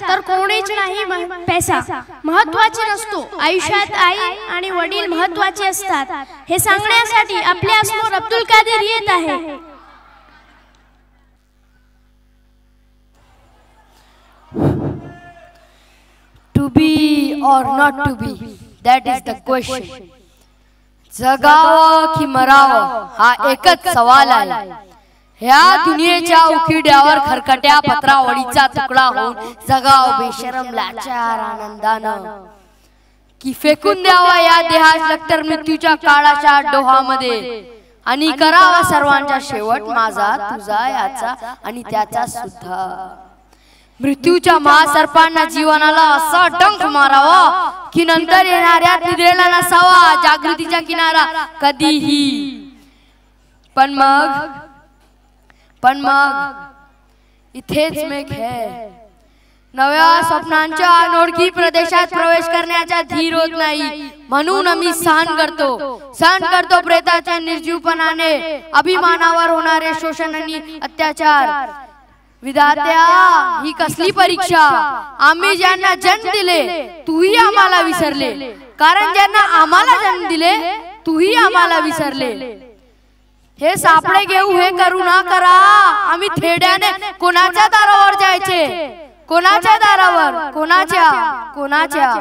तर कोणीच नाही पैसा महत्त्वाचे नसतो, आयुष्यात आई आणि वडील महत्त्वाचे असतात हे सांगण्यासाठी आपल्या समोर अब्दुल कादर येत आहे। To be or not to be, that is the question. जगावं की मरावं हा एकच सवाल आहे। ह्या दुनियेच्या उकिड्यावर खरकट्या पत्रावळीचा तुकडा होऊन जगाव बेशरम लाचार आनंदानं की फेकून द्यावा या देहास लखतर मृत्यूच्या काळाच्या डोहामध्ये आणि करावा सर्वांचा शेवट माझा तुझा याचा आणि त्याचा सुद्धा। मृत्यूच्या महासर्पांना जीवनाला असा डंख मारावा की नंतर येणाऱ्या निद्रेला नसावा जागृतीचा किनारा कधीही। पण मग इथेच मेघ है, नव्या स्वप्नांच्या अनोळखी प्रदेशात प्रवेश करण्याचा धीर होत नाही, म्हणून आम्ही सहन करतो प्रेताच्या निर्जीवपणाने अभिमानावर होणारे शोषण आणि अत्याचार। विधात्या ही कसली परीक्षा, आम्ही ज्यांना जन्म दिले तूही आम्हाला विसरले, कारण ज्यांना आम्हाला जन्म दिले तूही आम्हाला विसरले। हे सापडे घेऊ हे करू ना करा, आम्ही थेड्याने कोणाच्या दारावर जायचे, कोणाच्या दारावर, कोणाच्या